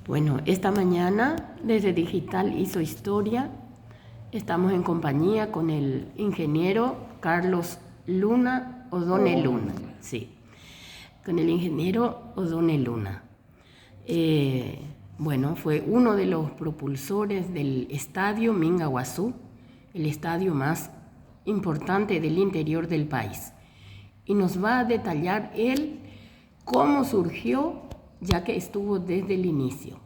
Bueno, esta mañana desde Digital Hizo Historia estamos en compañía con el ingeniero Carlos Luna, Odone Luna, sí, con el ingeniero Odone Luna. Bueno, fue uno de los propulsores del estadio Minga Guazú, el estadio más importante del interior del país. Y nos va a detallar él cómo surgió, ya que estuvo desde el inicio.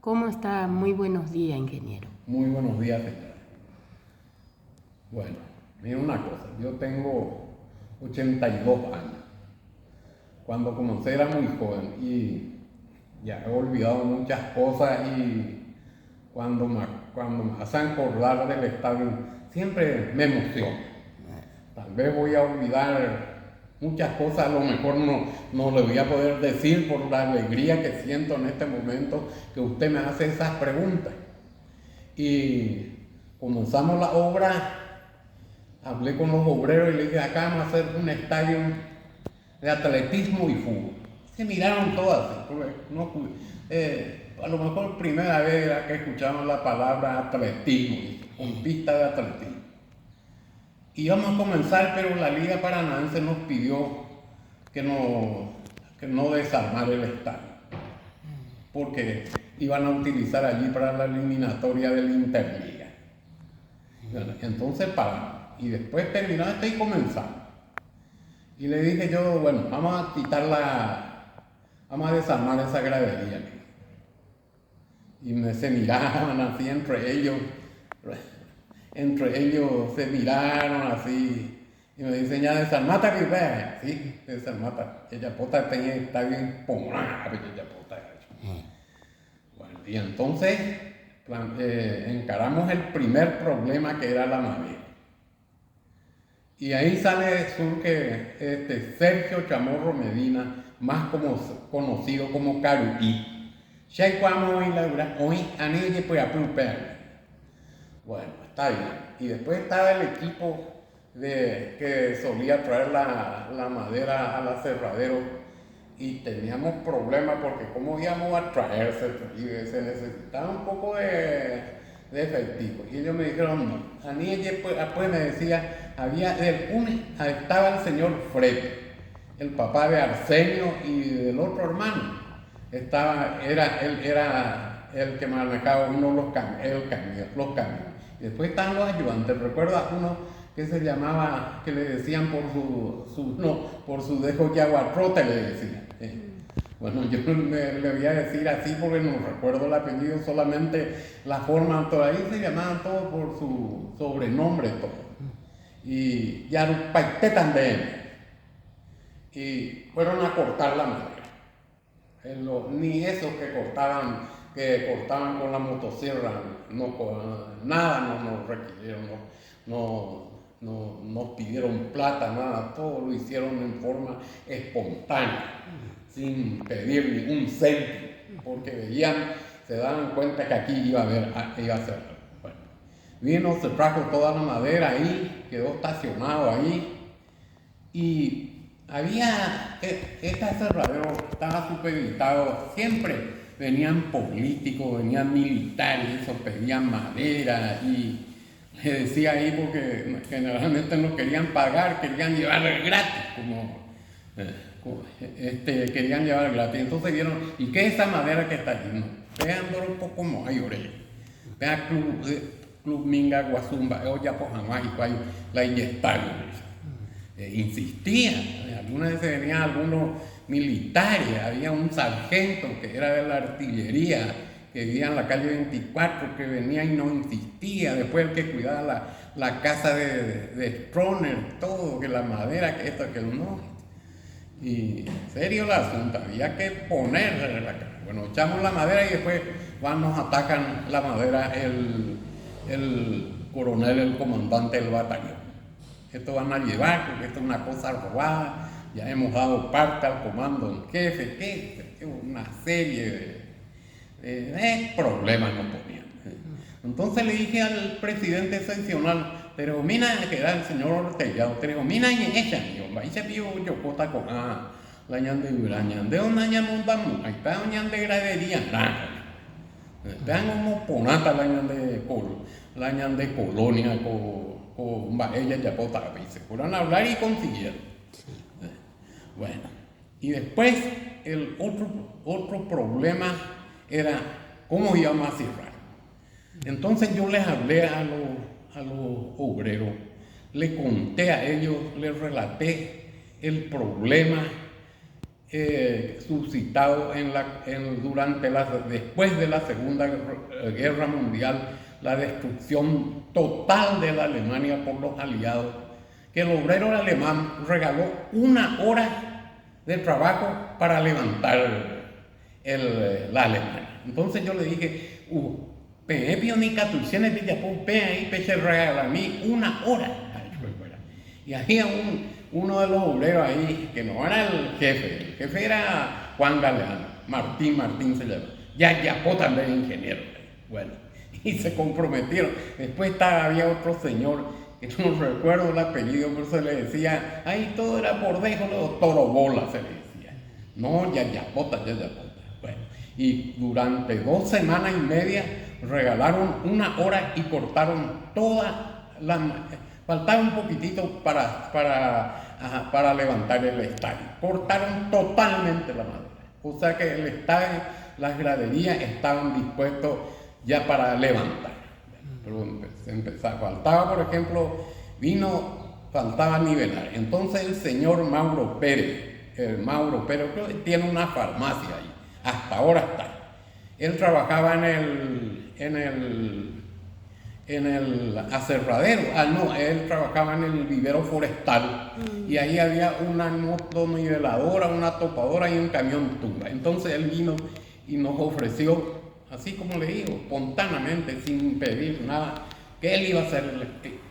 ¿Cómo está? Muy buenos días, ingeniero. Muy buenos días, señora. Bueno, mira una cosa, yo tengo 82 años. Cuando comencé era muy joven y ya he olvidado muchas cosas, y cuando me hacen acordar del estadio siempre me emociono. Tal vez voy a olvidar muchas cosas, a lo mejor no le voy a poder decir por la alegría que siento en este momento que usted me hace esas preguntas. Y comenzamos la obra, hablé con los obreros y les dije: acá vamos a hacer un estadio de atletismo y fútbol. Se miraron todas así, a lo mejor primera vez era que escuchamos la palabra atletismo, con pista de atletismo. Y vamos a comenzar, pero la Liga Paranaense nos pidió que no desarmar el estadio, porque iban a utilizar allí para la eliminatoria del Interliga. Bueno, entonces paramos, y después terminó esto y comenzamos. Y le dije yo: bueno, vamos a desarmar esa gradería. Y se miraban así entre ellos se miraron así, y me dicen: ya desarmata que ve. Sí, desarmata. Ella pota está bien pomada, ella pota. Bueno, y entonces encaramos el primer problema, que era la madera. Y ahí surge Sergio Chamorro Medina, más conocido como Caruí. Hoy anille pues a. Bueno, está bien. Y después estaba el equipo que solía traer la madera al aserradero, y teníamos problemas porque cómo íbamos a traerse, y se necesitaba un poco de efectivo. Y ellos me dijeron: no. A mí después me decía, estaba el señor Fred, el papá de Arsenio y del otro hermano. Él era el que manejaba los camiones. Y después estaban los ayudantes. ¿Recuerdas uno que se llamaba, que le decían por su dejo yaguatrote, le decían? Bueno, yo le voy a decir así porque no recuerdo el apellido, solamente la forma. Ahí se llamaban todos por su sobrenombre, todo. Y Yarupaité también. Y fueron a cortar la madera. Ni esos que cortaban con la motosierra, nada nos requirieron, no nos pidieron plata, nada, todo lo hicieron en forma espontánea, sin pedir ningún céntimo, porque se daban cuenta que aquí iba a ser. Bueno, vino, se trajo toda la madera ahí, quedó estacionado ahí, y este aserradero estaba supeditado, siempre venían políticos, venían militares, pedían madera, y le decía ahí, porque generalmente no querían pagar, querían llevar gratis, querían llevar gratis. Entonces vieron: ¿y qué es esa madera que está allí? Vean un poco mayores. Vean Club Minga Guazumba, ya por jamás y la inyectaron. Insistía. Algunas veces venían algunos militares, había un sargento que era de la artillería, que vivía en la calle 24, que venía y no insistía. Después el que cuidaba la casa de Stroner, todo, que la madera, que esto, que no. Y en serio el asunto, había que ponerle la cara. Bueno, echamos la madera y después nos atacan la madera el coronel, el comandante del batallón. Esto van a llevar porque esto es una cosa robada, ya hemos dado parte al comando en jefe, que una serie de problemas nos ponían. Entonces le dije al presidente seccional: pero mira, que era el señor Ortega, mira, y ella, y se vio yo cota con la ñan de urañan, de una ñan montamu, ahí está ñan de gradería, Están como ponata la añan de colonia con ella ya pota, se fueron a hablar y consiguieron. Bueno, y después el otro problema era cómo íbamos a cerrar. Entonces yo les hablé a los obreros, le conté a ellos, les relaté el problema suscitado después de la Segunda Guerra Mundial, la destrucción total de la Alemania por los aliados, que el obrero alemán regaló 1 hora de trabajo para levantar la Alemania. Entonces yo le dije, ni catuciones de Japón, ahí se regala a mí 1 hora. Y había uno de los obreros ahí, que no era el jefe era Juan Galeano, Martín se llama, ya también ingeniero. Bueno, y se comprometieron. Después había otro señor, que no recuerdo el apellido, pero se le decía, ahí todo era bordejo, Torobola se le decía. No, ya Bueno, y durante 2 semanas y media regalaron 1 hora y cortaron faltaba un poquitito para levantar el estadio. Cortaron totalmente la madera. O sea que el estadio, las graderías estaban dispuestos ya para levantar. Pero faltaba, por ejemplo, faltaba nivelar. Entonces el señor Mauro Pérez, creo que tiene una farmacia ahí. Hasta ahora está. Él trabajaba en el aserradero, él trabajaba en el vivero forestal y ahí había una motoniveladora, una topadora y un camión tumba. Entonces él vino y nos ofreció, así como le digo, espontáneamente, sin pedir nada, que él iba a hacer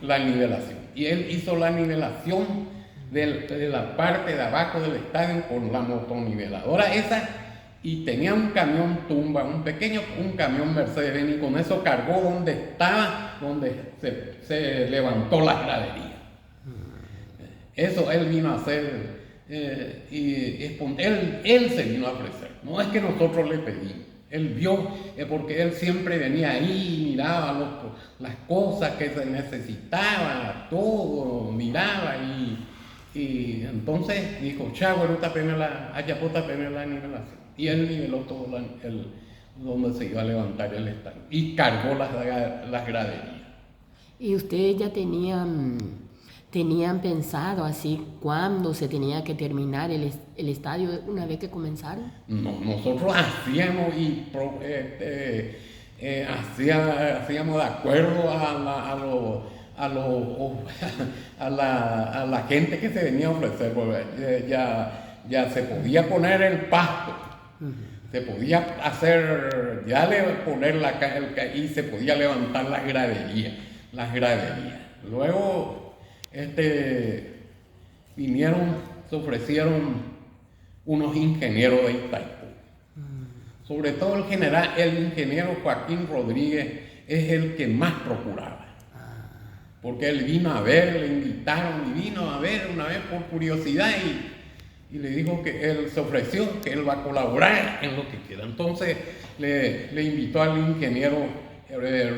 la nivelación. Y él hizo la nivelación de la parte de abajo del estadio con la motoniveladora esa, y tenía un camión tumba, un camión Mercedes-Benz, y con eso cargó donde se levantó la gradería. Eso él vino a hacer, él se vino a ofrecer, no es que nosotros le pedimos. Él vio, porque él siempre venía ahí y miraba las cosas que se necesitaban, todo, miraba y entonces dijo, chavo, tapeme la nivelación. Y él niveló todo donde se iba a levantar el estadio y cargó las graderías. ¿Y ustedes ya tenían pensado así cuándo se tenía que terminar el estadio una vez que comenzaron? No, nosotros hacíamos hacíamos de acuerdo a la gente que se venía a ofrecer, porque ya se podía poner el pasto. Se podía hacer, y se podía levantar las graderías. Luego, se ofrecieron unos ingenieros de Itaipú. Sobre todo el ingeniero Joaquín Rodríguez es el que más procuraba. Porque él vino a ver, le invitaron y vino a ver una vez por curiosidad y le dijo que él se ofreció, que él va a colaborar en lo que quiera. Entonces le invitó al ingeniero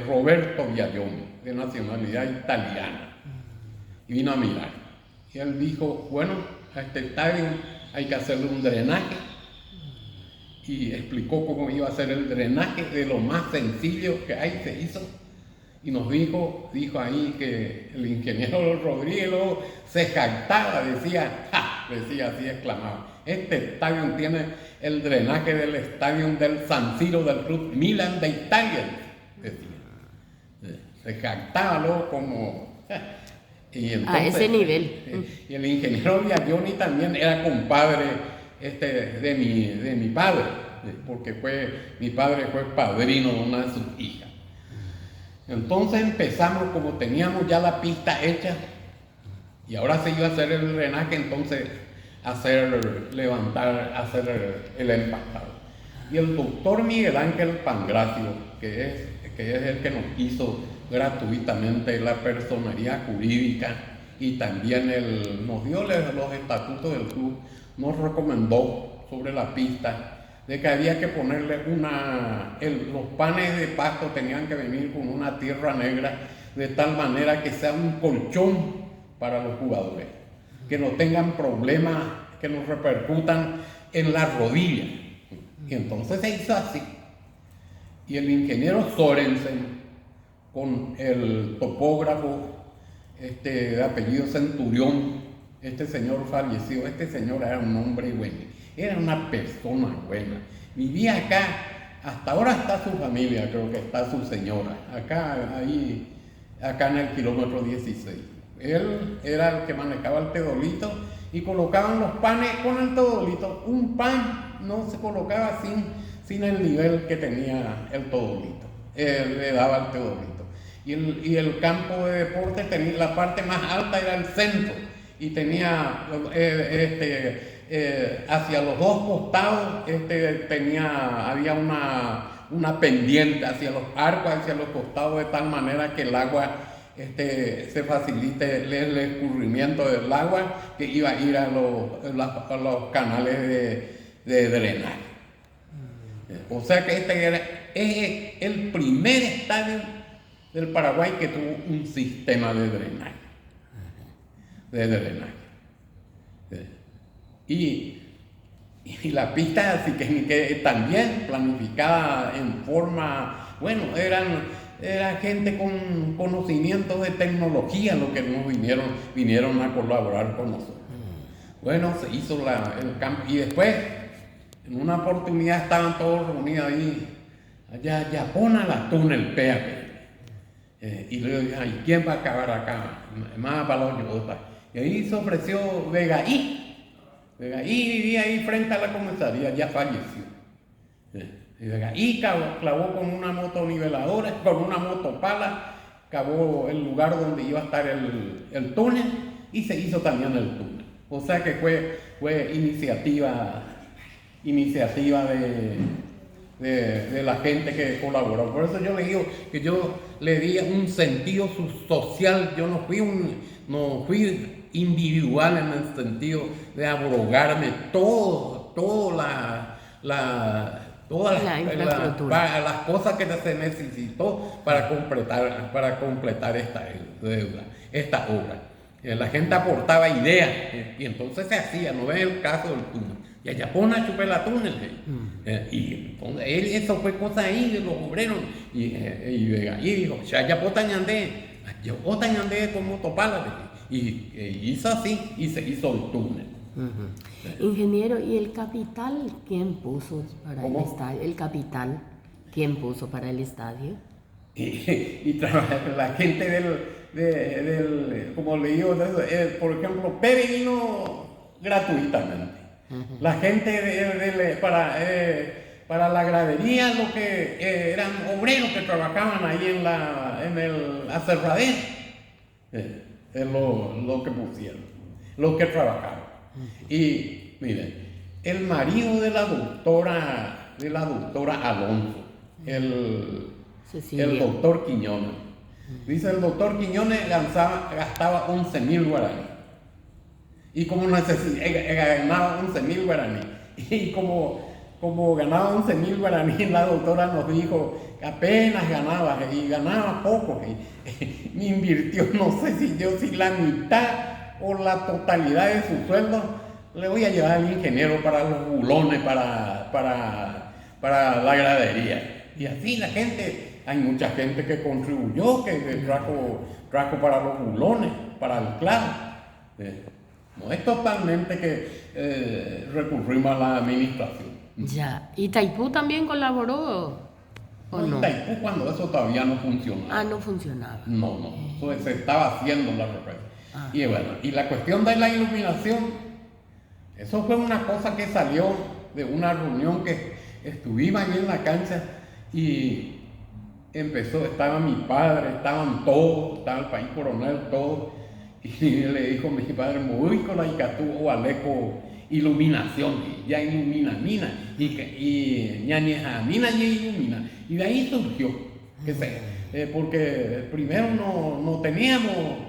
Roberto Viallón, de nacionalidad italiana, y vino a mirar. Y él dijo, bueno, a este estadio hay que hacerle un drenaje, y explicó cómo iba a ser el drenaje, de lo más sencillo que hay se hizo. Y nos dijo ahí que el ingeniero Rodríguez se jactaba, decía así, exclamaba, este estadio tiene el drenaje del estadio del San Siro del Club Milan de Italia, decía. Se jactaba como... Y entonces, a ese nivel. Y el ingeniero Vialloni también era compadre de mi padre, porque mi padre fue padrino de una de sus hijas. Entonces empezamos, como teníamos ya la pista hecha y ahora se iba a hacer el drenaje, entonces hacer el empastado. Y el doctor Miguel Ángel Pangracio, que es el que nos hizo gratuitamente la personería jurídica y también nos dio los estatutos del club, nos recomendó sobre la pista de que había que ponerle los panes de pasto tenían que venir con una tierra negra, de tal manera que sea un colchón para los jugadores, que no tengan problemas que nos repercutan en las rodillas. Y entonces se hizo así. Y el ingeniero Sorensen, con el topógrafo de apellido Centurión, este señor falleció. Este señor era un hombre bueno, era una persona buena, vivía acá, hasta ahora está su familia, creo que está su señora, acá en el kilómetro 16. Él era el que manejaba el teodolito y colocaban los panes con el teodolito. Un pan no se colocaba sin el nivel que tenía el teodolito, le daba el teodolito. Y el campo de deporte, la parte más alta era el centro, y tenía hacia los dos costados había una pendiente hacia los arcos, hacia los costados, de tal manera que el agua se facilite el escurrimiento del agua que iba a ir a los canales de drenaje. O sea que es el primer estadio del Paraguay que tuvo un sistema de drenaje. Y la pista así que también planificada en forma, bueno, era gente con conocimientos de tecnología los que nos vinieron a colaborar con nosotros. Bueno, se hizo el campo, y después en una oportunidad estaban todos reunidos ahí, allá Yapona la túnel PAP. Y le dije, ay, ¿quién va a acabar acá? Más para los yotas. Y ahí se ofreció Vegaí. Vegaí vivía ahí frente a la comisaría, ya falleció. Y Vegaí clavó con una motoniveladora, con una motopala, cavó el lugar donde iba a estar el túnel, y se hizo también el túnel. O sea que fue iniciativa de la gente que colaboró. Por eso yo le digo que yo le di un sentido social. Yo no fui individual en el sentido de abrogarme todas las cosas que se necesitó para completar esta obra. La gente aportaba ideas, y entonces se hacía. No es el caso del túnel. Y allá pone chupé la túnel. Y eso fue cosa ahí de los obreros. Y dijo, ya potañandé, yo potañandé con motopala. Y hizo así, y se hizo el túnel. Ingeniero, ¿y el capital quién puso para el estadio? ¿El capital quién puso para el estadio? Y la gente como le digo, por ejemplo, Pérez vino gratuitamente. La gente para la gradería, lo que eran obreros que trabajaban ahí en el aserradero, es lo que pusieron, los que trabajaban. Y miren, el marido de la doctora Alonso, el doctor Quiñones, dice el doctor Quiñones gastaba 11.000 guaraníes. Y como ganaba 11.000 guaraníes, y como ganaba 11.000 guaraníes, la doctora nos dijo que apenas ganaba, y ganaba poco, y me invirtió, no sé si la mitad o la totalidad de su sueldo. Le voy a llevar al ingeniero para los bulones, para la gradería. Y así la gente, hay mucha gente que contribuyó, que trajo para los bulones, para el clavo. No es totalmente que recurrimos a la administración. Ya, ¿y Itaipú también colaboró o no? Itaipú cuando eso todavía no funcionaba. No funcionaba. No, eso se estaba haciendo la represa. Y bueno, y la cuestión de la iluminación, eso fue una cosa que salió de una reunión que estuvimos ahí en la cancha, y estaba mi padre, estaban todos, estaba el país coronel, todos. Y le dijo mi padre, muy con la Icatú o Aleco iluminación, ya ilumina mina, y ñañeja mina ya ilumina. Y de ahí surgió, porque primero no teníamos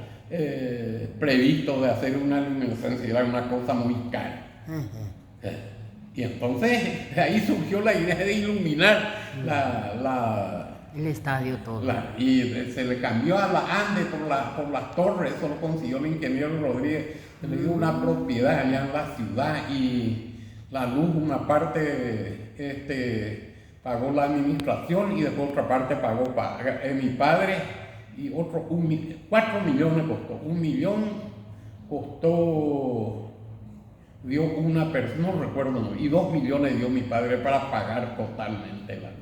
previsto de hacer una iluminación, si era una cosa muy cara. Y entonces ahí surgió la idea de iluminar el estadio todo. Y se le cambió a la Ande por las torres. Eso lo consiguió el ingeniero Rodríguez. Se le dio una propiedad allá en la ciudad, y la luz, una parte pagó la administración y después otra parte pagó mi padre, y otro 4 millones costó. 1 millón costó, dio una persona, no recuerdo, y 2 millones dio mi padre para pagar totalmente la luz.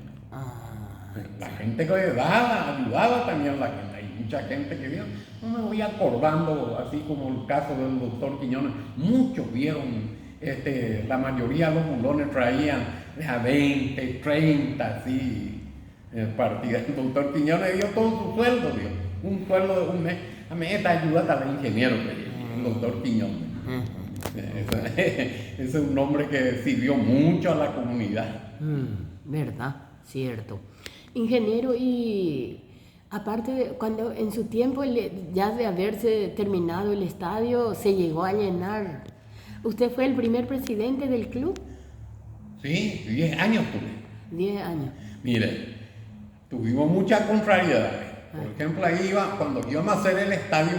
La gente que ayudaba también la gente. Hay mucha gente que vio. No me voy acordando, así como el caso del doctor Quiñones. Muchos vieron, la mayoría de los bulones traían de a 20, 30, así, partidas. El doctor Quiñones dio todo su sueldo, un sueldo de un mes. A mí esta ayuda al ingeniero, el doctor Quiñones. Ese es un hombre que sirvió mucho a la comunidad. ¿Verdad? Cierto. Ingeniero, y aparte de cuando en su tiempo, ya de haberse terminado el estadio, se llegó a llenar. ¿Usted fue el primer presidente del club? Sí, 10 años tuve. 10 años. Mire, tuvimos muchas contrariedades. Por ejemplo, ahí cuando íbamos a hacer el estadio,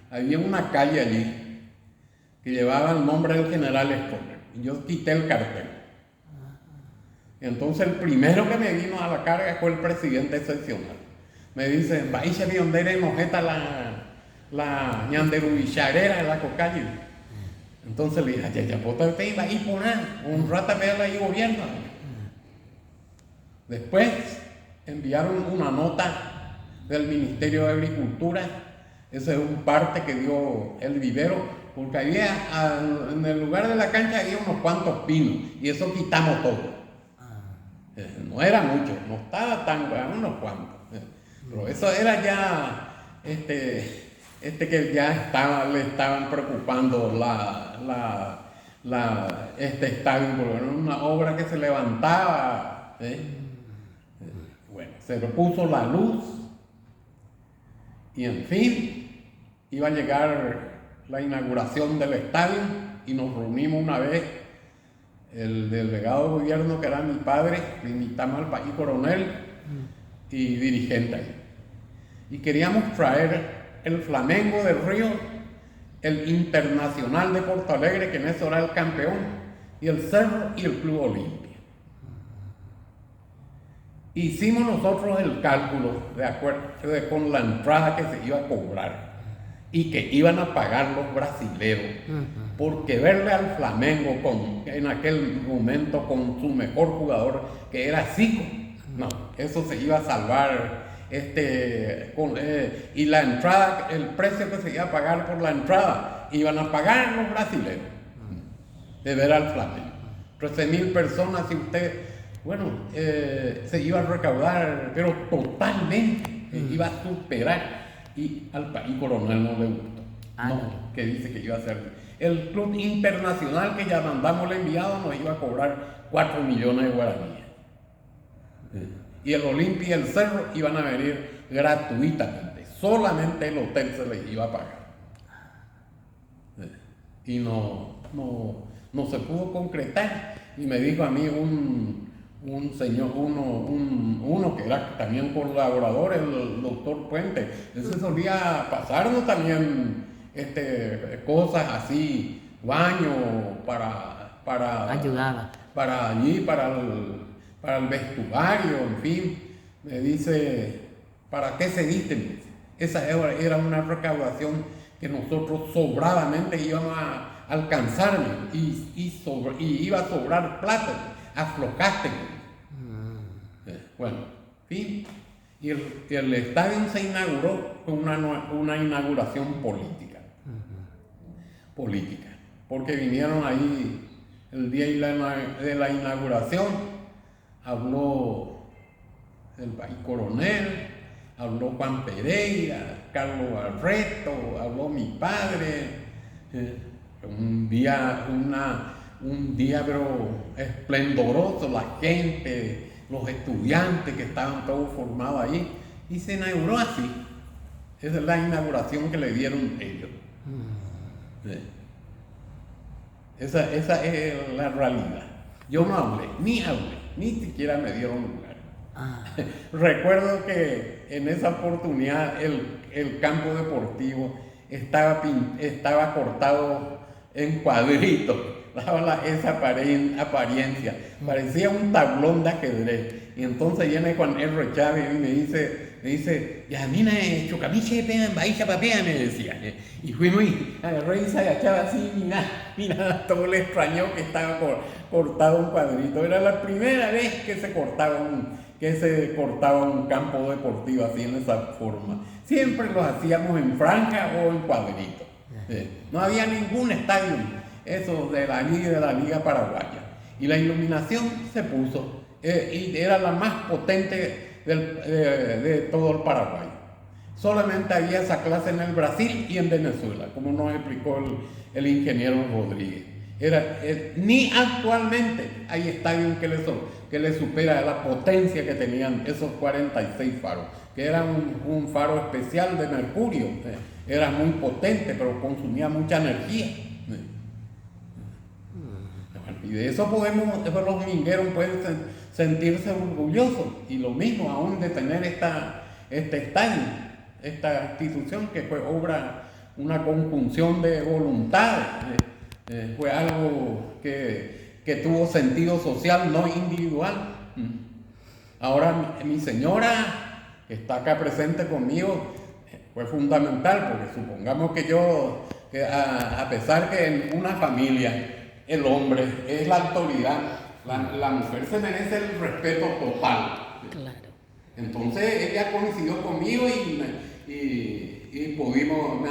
había una calle allí que llevaba el nombre del general Stroessner. Y yo quité el cartel. Entonces el primero que me vino a la carga fue el presidente seccional. Me dice, vais de donde eres mojeta la ñanderubicharera de la cocalle. Entonces le dije, ya usted iba a ir por nada, un rato a verla ahí gobierno. Después enviaron una nota del Ministerio de Agricultura. Ese es un parte que dio el vivero, porque había, en el lugar de la cancha había unos cuantos pinos, y eso quitamos todo. No era mucho, no estaba tan grande, unos cuantos. Pero eso era ya, que ya le estaban preocupando este estadio, porque era una obra que se levantaba. Bueno, se le puso la luz, y en fin, iba a llegar la inauguración del estadio, y nos reunimos una vez. El delegado de gobierno, que era mi padre, le invitamos al país coronel y dirigente ahí. Y queríamos traer el Flamengo del Río, el Internacional de Porto Alegre, que en eso era el campeón, y el Cerro y el Club Olimpia. Hicimos nosotros el cálculo de acuerdo con la entrada que se iba a cobrar y que iban a pagar los brasileros. Porque verle al Flamengo en aquel momento con su mejor jugador, que era Zico, no, eso se iba a salvar. Y la entrada, el precio que se iba a pagar por la entrada, iban a pagar los brasileños de ver al Flamengo. 13,000 personas, y usted, se iba a recaudar, pero totalmente, iba a superar. Y al país coronel no le gustó. No, que dice que iba a ser. El club internacional, que ya mandamos el enviado, nos iba a cobrar 4 millones de guaraníes. Y el Olimpia y el Cerro iban a venir gratuitamente. Solamente el hotel se les iba a pagar. Y no se pudo concretar. Y me dijo a mí un señor, uno que era también colaborador, el doctor Puente. Ese solía pasarnos también cosas así, baño para ayudaba. Para allí, para el vestuario, en fin. Me dice, ¿para qué se diste? Esa era una recaudación que nosotros sobradamente íbamos a alcanzar, y iba a sobrar plata, aflojaste. Bueno, en fin. Y el estadio se inauguró con una inauguración política. Política, porque vinieron ahí el día de la inauguración, habló el país coronel, habló Juan Pereira, Carlos Barreto, habló mi padre. Un día pero esplendoroso, la gente, los estudiantes que estaban todos formados allí, y se inauguró así. Esa es la inauguración que le dieron ellos. Esa es la realidad. Yo no hablé, ni siquiera me dieron lugar. Ah, Recuerdo que en esa oportunidad el campo deportivo estaba cortado en cuadritos, daba esa apariencia, parecía un tablón de ajedrez. Y entonces viene Juan R. Chávez y me dice, ya mira, chocamiche, pean, bahía papea, me decía. Y fuimos y agarré y se agachaba así, mira, todo le extrañó que estaba cortado un cuadrito. Era la primera vez que se cortaba un campo deportivo así en esa forma. Siempre los hacíamos en franja o en cuadrito. No había ningún estadio, eso de la Liga Paraguaya. Y la iluminación se puso, y era la más potente de todo el Paraguay. Solamente había esa clase en el Brasil y en Venezuela, como nos explicó el ingeniero Rodríguez. Ni actualmente hay estadios que le supera la potencia que tenían esos 46 faros, que era un faro especial de mercurio. Era muy potente, pero consumía mucha energía. Y de eso los mingueros pueden sentirse orgullosos. Y lo mismo aún de tener este estadio, esta institución que fue una conjunción de voluntades. Fue algo que tuvo sentido social, no individual. Ahora mi señora, que está acá presente conmigo, fue fundamental, porque supongamos que a pesar que en una familia el hombre es la autoridad, la mujer se merece el respeto total. claro. Entonces ella coincidió conmigo y me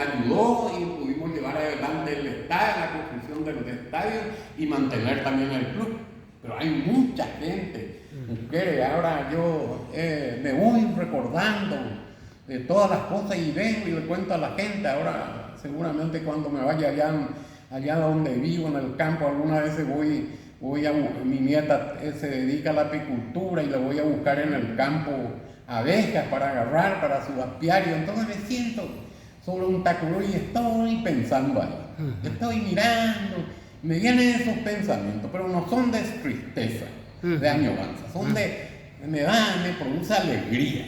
ayudó y pudimos llevar adelante el estadio, la construcción del estadio y mantener también el club. Pero hay mucha gente, mujeres, ahora yo me voy recordando de todas las cosas y vengo y le cuento a la gente. Ahora seguramente cuando me vaya allá donde vivo, en el campo, algunas veces mi nieta se dedica a la apicultura y le voy a buscar en el campo abejas para agarrar para su apiario. Entonces me siento sobre un tacurú y estoy pensando ahí. Estoy mirando, me vienen esos pensamientos, pero no son de tristeza, de añoranza, me produce alegría.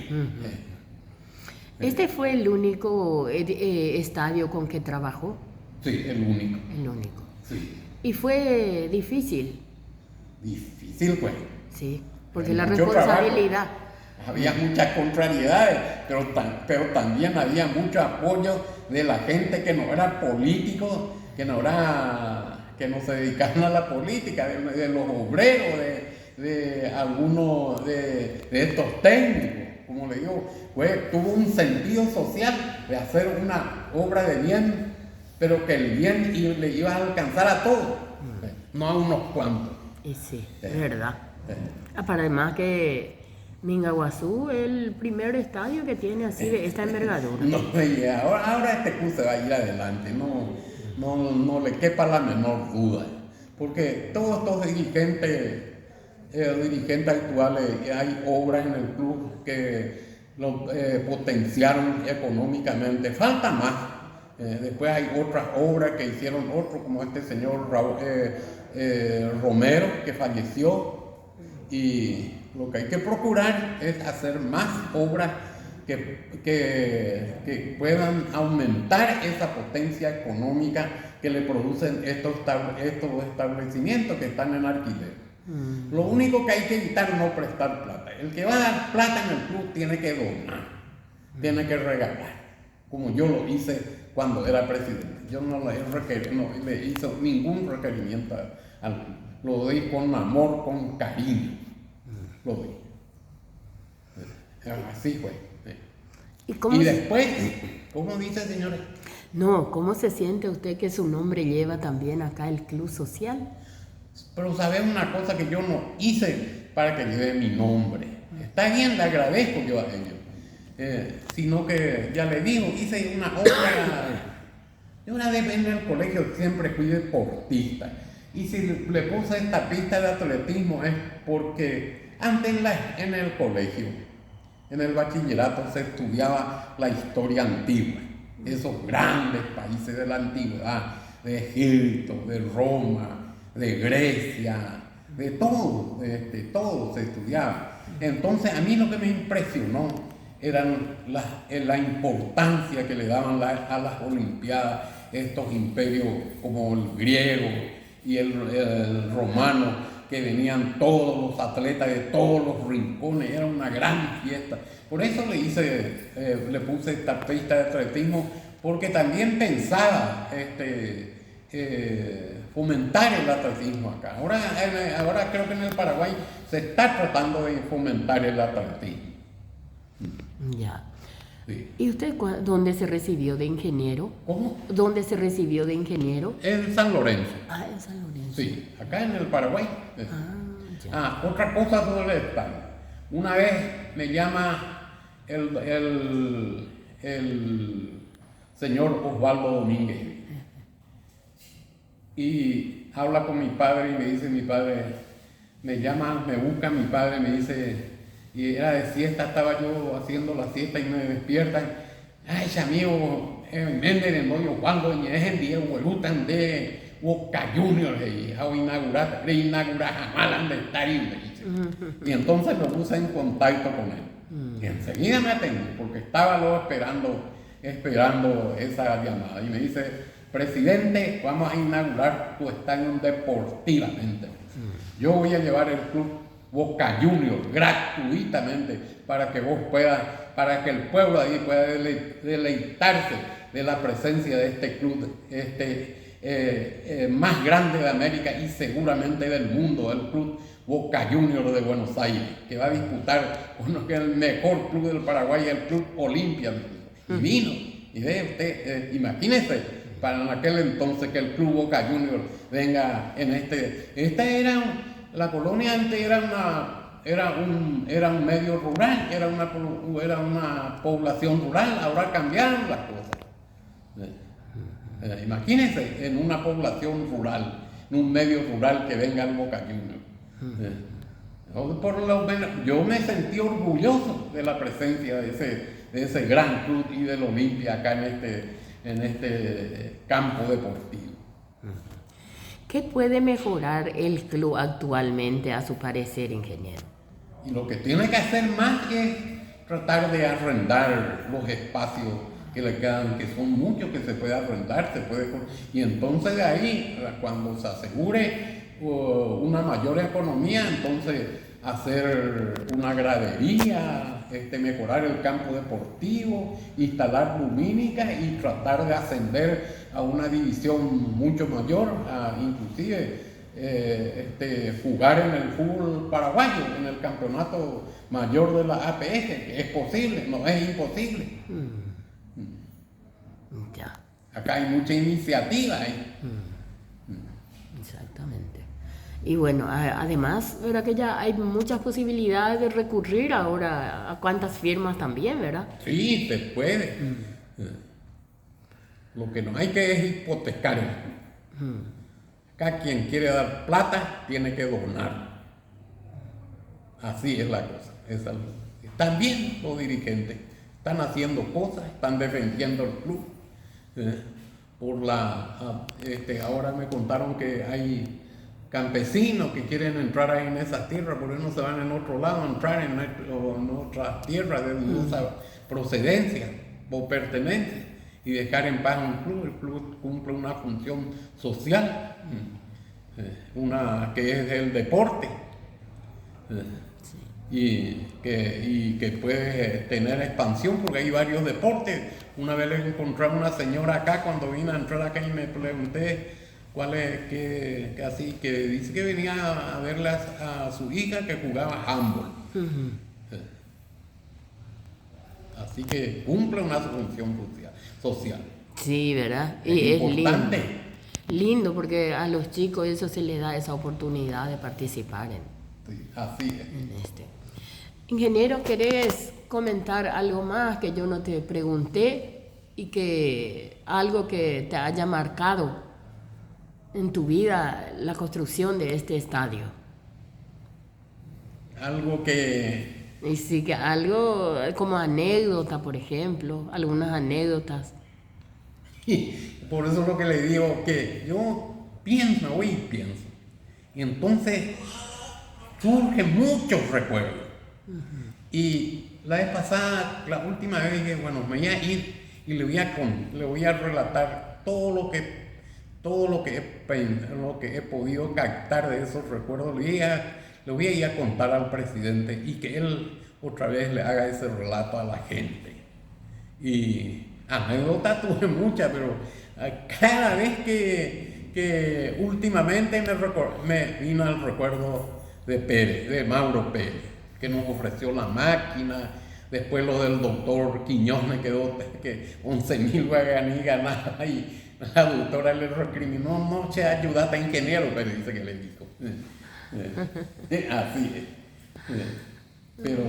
¿Este fue el único estadio con que trabajó? Sí, el único. El único. Sí. ¿Y fue difícil? Difícil fue. Sí, porque Hay la mucho responsabilidad. trabajo. Había muchas contrariedades, pero también había mucho apoyo de la gente que no era político, que no se dedicaban a la política, de los obreros, de algunos de estos técnicos, como le digo, tuvo un sentido social de hacer una obra de bien, pero que el bien le iba a alcanzar a todos, no a unos cuantos. Y sí, es verdad. Además que Mingaguazú es el primer estadio que tiene así de esta envergadura. No, ahora este club se va a ir adelante, no le quepa la menor duda, porque todos estos dirigentes actuales, hay obras en el club que lo potenciaron económicamente. Falta más. Después hay otras obras que hicieron otros, como este señor Romero, que falleció, y lo que hay que procurar es hacer más obras que puedan aumentar esa potencia económica que le producen estos establecimientos que están en alquiler. Lo único que hay que evitar es no prestar plata. El que va a dar plata en el club tiene que donar, tiene que regalar, como yo lo hice cuando era presidente. Yo no le hice ningún requerimiento al club. Lo doy con amor, con cariño. Lo doy. Así fue. ¿Y después, ¿cómo dice, señores? No, ¿cómo se siente usted que su nombre lleva también acá el Club Social? Pero sabes una cosa que yo no hice para que lleve mi nombre. Está bien, le agradezco yo a ellos. Sino que, ya le digo, hice una obra. Yo una vez en el colegio siempre fui deportista. Y si le puse esta pista de atletismo es porque antes en el colegio, en el bachillerato, se estudiaba la historia antigua. Esos grandes países de la antigüedad, de Egipto, de Roma, de Grecia, de todo se estudiaba. Entonces a mí lo que me impresionó eran la importancia que le daban a las Olimpiadas estos imperios como el griego y el romano, que venían todos los atletas de todos los rincones, era una gran fiesta. Por eso le puse esta pista de atletismo, porque también pensaba fomentar el atletismo acá. Ahora creo que en el Paraguay se está tratando de fomentar el atletismo. Ya. Sí. ¿Y usted dónde se recibió de ingeniero? ¿Cómo? ¿Dónde se recibió de ingeniero? En San Lorenzo. Ah, en San Lorenzo. Sí, acá en el Paraguay. Ya. Otra cosa sobre el estadio. Una vez me llama el señor Osvaldo Domínguez y habla con mi padre y me dice, mi padre, me llama, me busca mi padre, me dice, y era de siesta, estaba yo haciendo la siesta y me despiertan. Ay, amigo, Méndez de Moyo, Osvaldo, es el día, huelutan de Boca Juniors, y inaugurar jamás de estar y entonces me puse en contacto con él. Y enseguida me atendí, porque estaba luego esperando esa llamada. Y me dice, presidente, vamos a inaugurar tu estadio deportivamente. Yo voy a llevar el club Boca Juniors gratuitamente para que vos puedas, para que el pueblo ahí pueda deleitarse de la presencia de este club, más grande de América y seguramente del mundo, el club Boca Juniors de Buenos Aires, que va a disputar uno que es el mejor club del Paraguay, el Club Olimpia. Y vino, y ve usted, imagínese, para aquel entonces que el Club Boca Juniors venga en la colonia antes era un medio rural, era una población rural, ahora cambiaron las cosas. Imagínense en una población rural, en un medio rural que venga el Boca Juniors. Por lo menos yo me sentí orgulloso de la presencia de ese gran club y del Olimpia acá en este campo deportivo. ¿Qué puede mejorar el club actualmente, a su parecer, ingeniero? Y lo que tiene que hacer más es tratar de arrendar los espacios que le quedan, que son muchos que se puede arrendar, y entonces de ahí, cuando se asegure una mayor economía, entonces hacer una gradería, mejorar el campo deportivo, instalar lumínicas y tratar de ascender a una división mucho mayor, inclusive jugar en el fútbol paraguayo, en el campeonato mayor de la APS, que es posible, no es imposible. Ya. Acá hay mucha iniciativa. Exactamente. Y bueno, además, ¿verdad que ya hay muchas posibilidades de recurrir ahora a cuantas firmas también, verdad? Sí, se puede. Lo que no hay que es hipotecar. Acá quien quiere dar plata tiene que donar. Así es la cosa. También los dirigentes están haciendo cosas, están defendiendo el club. Ahora me contaron que hay campesinos que quieren entrar ahí en esas tierras, por eso no se van en otro lado a entrar en otras tierras de dudosa procedencia o pertenencia y dejar en paz un club. El club cumple una función social, que es el deporte, y que puede tener expansión porque hay varios deportes. Una vez le encontré a una señora acá cuando vine a entrar acá y me pregunté cuál es, que dice que venía a verle a su hija que jugaba handball. Así que cumple una función social. Sí, ¿verdad? Es y importante. Es lindo porque a los chicos eso se les da esa oportunidad de participar Sí, así es. en Ingeniero, ¿querés comentar algo más que yo no te pregunté y que algo que te haya marcado en tu vida la construcción de este estadio? Algo que... Y sí, que algo como anécdota, por ejemplo, algunas anécdotas. Por eso es lo que le digo, que yo pienso. Y entonces surgen muchos recuerdos. Y la vez pasada, la última vez dije, bueno, me voy a ir y le voy a relatar todo lo que he podido captar de esos recuerdos. Le voy a ir a contar al presidente y que él otra vez le haga ese relato a la gente. Y anécdotas tuve muchas, pero cada vez que últimamente me vino al recuerdo de Pérez, de Mauro Pérez, que nos ofreció la máquina. Después lo del doctor Quiñones quedó que 11.000 guaraní ganaba y la doctora le recriminó, no se ayudaste a ingeniero, pero dice que le dijo. Así es. Pero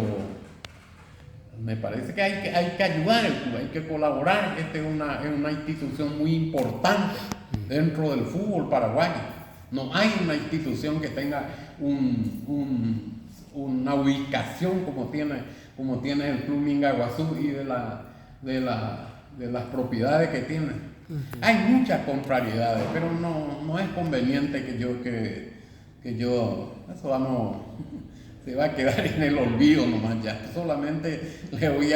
me parece que hay que ayudar al club, hay que colaborar. Esta es una institución muy importante dentro del fútbol paraguayo. No hay una institución que tenga una ubicación como tiene el Club Mingaguazú y de las propiedades que tiene. Hay muchas contrariedades, pero no es conveniente que yo eso se va a quedar en el olvido nomás ya. Solamente le voy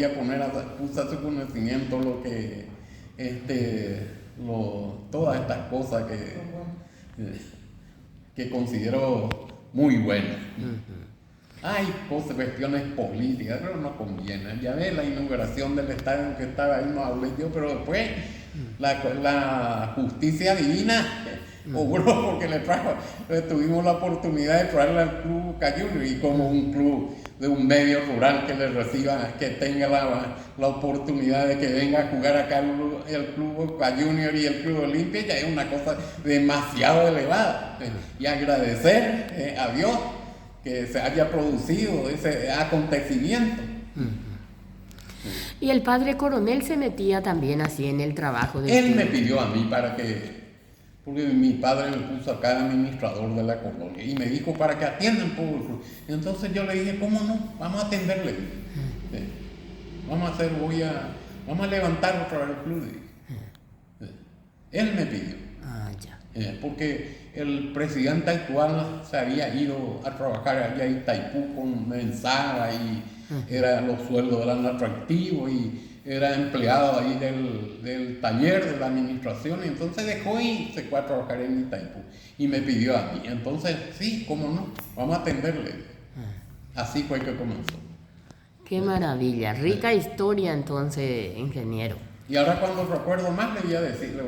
a poner a su conocimiento todas estas cosas que considero muy buenas. Hay cuestiones políticas, pero no conviene. Ya ves la inauguración del estadio que estaba ahí, no hablé yo, pero después la justicia divina obró porque tuvimos la oportunidad de traerle al Club Boca Juniors, y como un club de un medio rural que le reciba, que tenga la oportunidad de que venga a jugar acá el Club Boca Juniors y el Club Olimpia, ya es una cosa demasiado elevada. Y agradecer a Dios que se haya producido ese acontecimiento. Y el padre Coronel se metía también así en el trabajo de Él me pidió a mí porque mi padre me puso acá administrador de la colonia y me dijo para que atiendan todo el club. Entonces yo le dije, ¿cómo no? Vamos a atenderle. Vamos a levantar otra vez el club. Él me pidió. Porque el presidente actual se había ido a trabajar allá en Itaipú con Mensara y los sueldos eran atractivos y era empleado ahí del taller de la administración, y entonces dejó y se fue a trabajar en Itaipú y me pidió a mí. Entonces, sí, cómo no, vamos a atenderle. Así fue que comenzó. Qué maravilla, rica historia entonces, ingeniero. Y ahora cuando recuerdo más le voy a decir,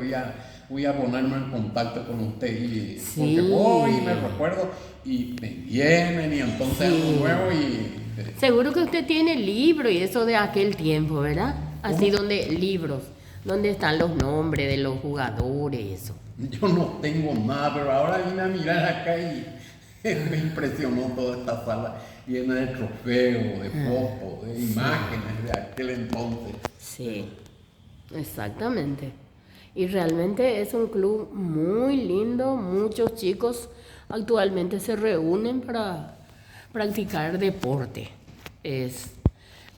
voy a ponerme en contacto con usted, porque voy y me recuerdo y me vienen y entonces algo nuevo y... Seguro que usted tiene libros y eso de aquel tiempo, ¿verdad? Así libros, donde están los nombres de los jugadores y eso. Yo no tengo nada, pero ahora vine a mirar acá y me impresionó toda esta sala llena de trofeos, de fotos, de imágenes de aquel entonces. Sí, exactamente. Y realmente es un club muy lindo, muchos chicos actualmente se reúnen para practicar deporte. Es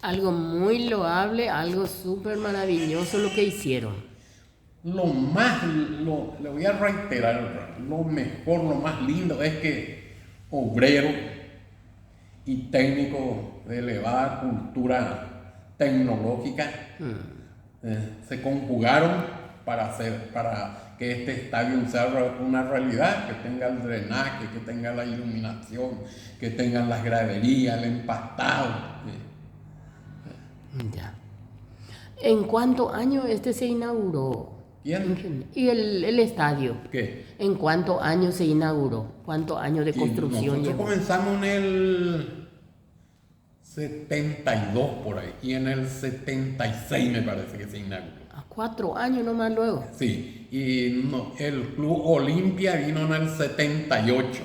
algo muy loable, algo súper maravilloso lo que hicieron. Le voy a reiterar, lo mejor, lo más lindo es que obreros y técnicos de elevada cultura tecnológica se conjugaron para que este estadio sea una realidad, que tenga el drenaje, que tenga la iluminación, que tenga las graderías, el empastado. Ya. ¿En cuántos años se inauguró? ¿Quién? ¿Y el estadio? ¿Qué? ¿En cuántos años se inauguró? ¿Cuántos años de construcción llevó? Nosotros comenzamos en el 72 por ahí, y en el 76 me parece que se inauguró. 4 años nomás luego. Sí, y el Club Olimpia vino en el 78.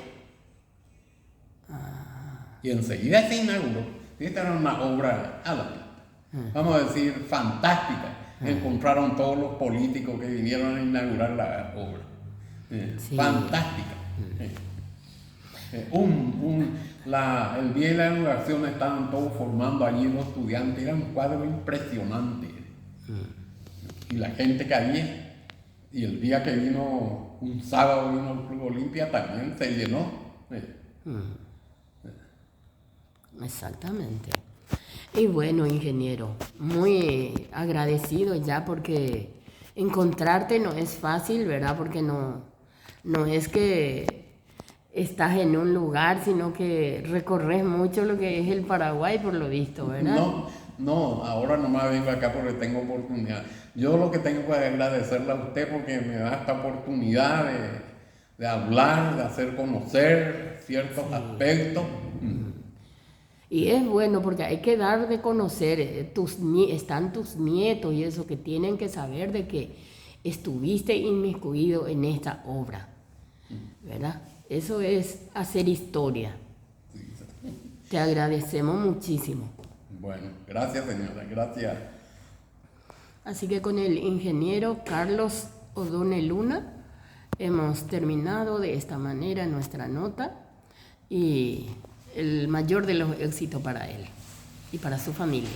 Y enseguida se inauguró. Esta era una obra, vamos a decir, fantástica. Encontraron todos los políticos que vinieron a inaugurar la obra. Sí. Fantástica. El día de la inauguración estaban todos formando allí los estudiantes. Era un cuadro impresionante. Y la gente que había, y el día que vino, un sábado vino el Club Olimpia, también se llenó. Exactamente. Y bueno, ingeniero, muy agradecido ya porque encontrarte no es fácil, ¿verdad? Porque no es que estás en un lugar, sino que recorres mucho lo que es el Paraguay, por lo visto, ¿verdad? No, ahora nomás vengo acá porque tengo oportunidad. Yo lo que tengo que agradecerle a usted porque me da esta oportunidad de hablar, de hacer conocer ciertos aspectos. Y es bueno porque hay que dar de conocer, están tus nietos y eso, que tienen que saber de que estuviste inmiscuido en esta obra, ¿verdad? Eso es hacer historia. Te agradecemos muchísimo. Bueno, gracias señora, gracias. Así que con el ingeniero Carlos O'Donnell Luna hemos terminado de esta manera nuestra nota y el mayor de los éxitos para él y para su familia.